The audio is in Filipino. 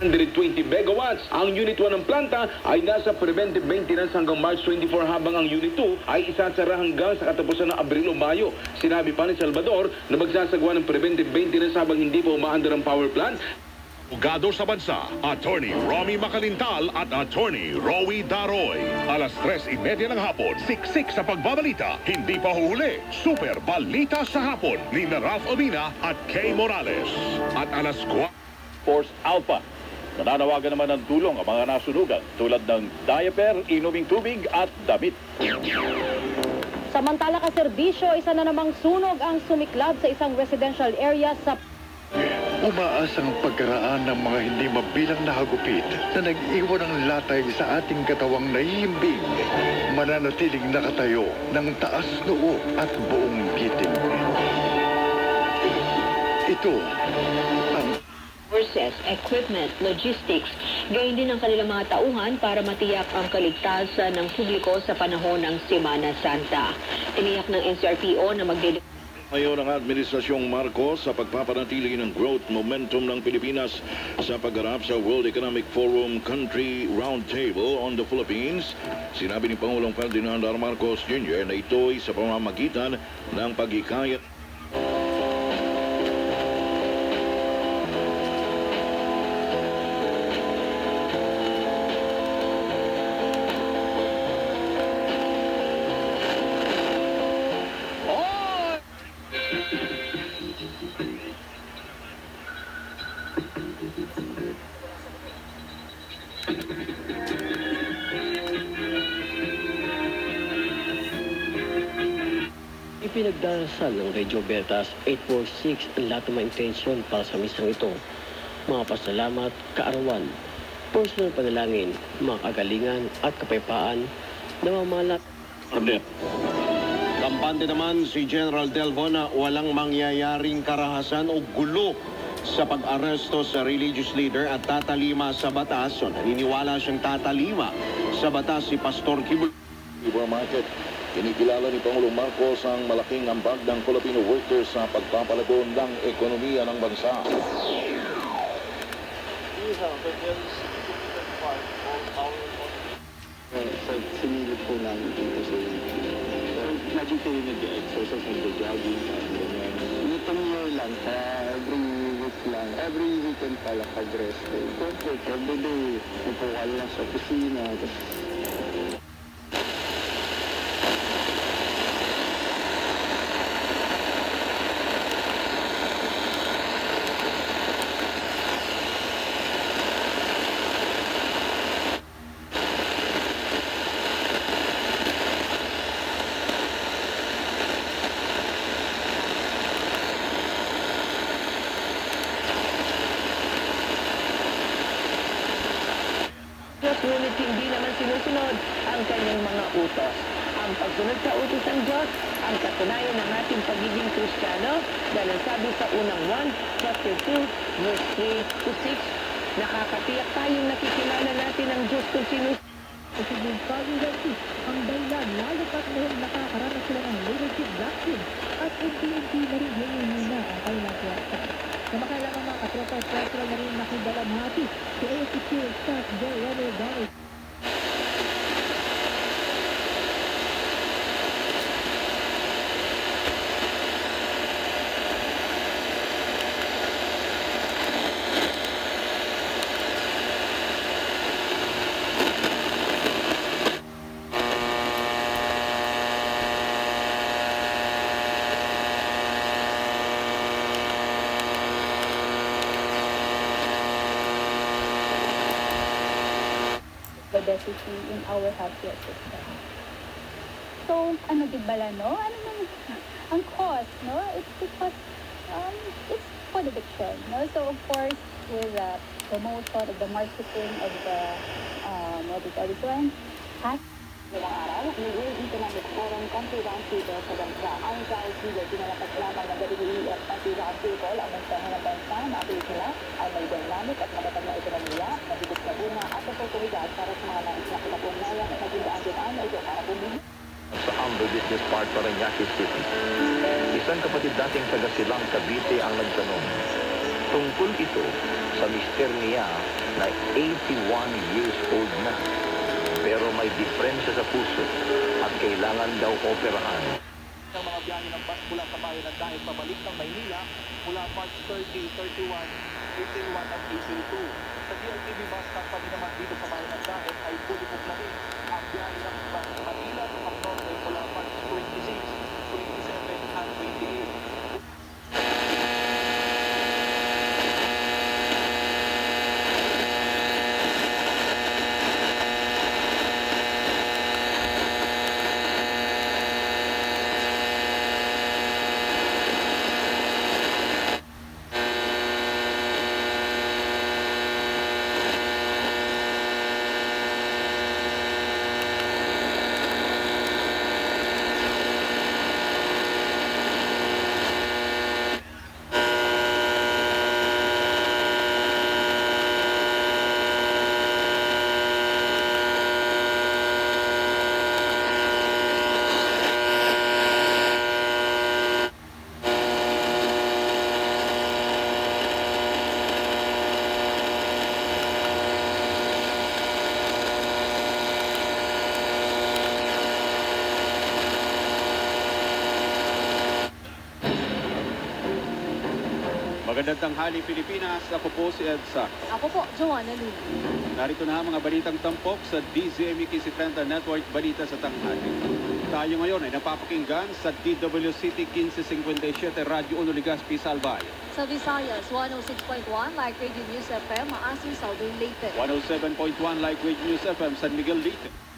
120 megawatts. Ang Unit 1 ng planta ay nasa preventive maintenance hanggang March 24 habang ang Unit 2 ay isasara hanggang sa katapusan ng Abril o Mayo. Sinabi pa ni Salvador na magsasagawa ng preventive maintenance habang hindi pa umaandar ang power plant. Abogado sa bansa, Attorney Romy Macalintal at Attorney Rowy Daroy. Alas 3:30 ng hapon, siksik sa pagbabalita, hindi pa huhuli. Super Balita sa Hapon ni Ralph Obina at Kay Morales. At alas 4. Force Alpha. Nananawagan naman ng tulong ang mga nasunugan tulad ng diaper, inuming tubig at damit. Samantala kaserbisyo, isa na namang sunog ang sumiklab sa isang residential area sa... Umaasang pagkaraan ng mga hindi mabilang na hagupit na nag-iwan ng latay sa ating katawang nahihimbing, mananatiling nakatayo ng taas noo at buong giting. Ito ang forces, equipment, logistics, gayon din ang kanilang mga tauhan para matiyak ang kaligtasan ng publiko sa panahon ng Semana Santa. Tiniyak ng NCRPO na Ngayon ang Administrasyong Marcos sa pagpapanatili ng growth momentum ng Pilipinas sa pagharap sa World Economic Forum Country Roundtable on the Philippines. Sinabi ni Pangulong Ferdinand R. Marcos Jr. na ito'y sa pamamagitan ng paghikayat Ipinagdarasal ng Radio Bertas 846 ang lahat ng mga intensyon para sa misang ito. Mga pasalamat, kaarawan, personal panalangin, mga kagalingan at kapayapaan na mamalat. Kampante naman si General Delvo na walang mangyayaring karahasan o gulo sa pag-aresto sa religious leader at tatalima sa batas. So naniniwala siyang tatalima sa batas si Pastor Kibul. Market. Kinikilala ni Pangulong Marcos ang malaking ambag ng Filipino workers sa pagpapalago ng ekonomiya ng bansa. Sinilip po namin dito sa nandito yung nag-exercise and jogging. Itong year lang, every weekend pala pag-rest. Every day, napukal lang sa kusina. Ngunit hindi naman sinusunod ang kanyang mga utos. Ang pagsunod sa utos ng Diyos, ang katunayan ng ating pagiging Kristiyano, dahil sabi sa unang 1, chapter 2, verse 3 to 6, nakakatiyak tayong nakikilala natin ang Diyos kung sino. Kasi yung pag-ilansi, ang dahilan, lalo pat noon nakakaranas sila ng leadership vaccine at unti-unti na rin hinihina ang kailang kwarta. Kamakailang ang mga katropa at kwarta na rin nakidalamhati si AFC Staff Joe Renner Barry. Obesity in our healthcare system. So, ano gibala, no? Ano nang ang cause, no? It's because it's food addiction, no? So, of course, with the promotion of the marketing of the what do you call this one? Ilang araw, may World Economic Forum Country Roundtable sa bansa. Ang guys nila, pinalakas lamang ng WEF Country Roundtable ang mensahe ng bansa na apil sila ay may dynamic at matatag na ekonomiya, nabigit na bunga at oportunidad para sa mga nais na kinapugnayan at naging daan na ito para bumili. Sa Amber Business Park, Parañaque City. Isang kapatid dating taga Silang, Cavite ang nagtanong, Tungkol ito sa mister niya na 81 years old na. Pero may diferensya sa puso at kailangan daw operahan. Ang mga biyahe ng bus mula sa bayan ng Dahig pabalik ng Maynila mula March 30, 31, 18, at 18-2. Sa DLTV bus company naman dito sa bayan ng Dahig ay fully booked na rin ang biyahe ng bus Manila sa Norte mula March 26, 27, at 28. Magandang tanghali Pilipinas, ako po si Ed Sac. Ako po, Joanna Luna. Narito na ang mga balitang tampok sa DZME 30 Network Balita sa Tanghali. Tayo ngayon ay napapakinggan sa DWCT 1557 Radyo Uno Legazpi, Albay. Sa Visayas, 106.1 Like Radio News FM, Maasin, Southern Leyte. 107.1 Like Radio News FM, San Miguel, Leyte.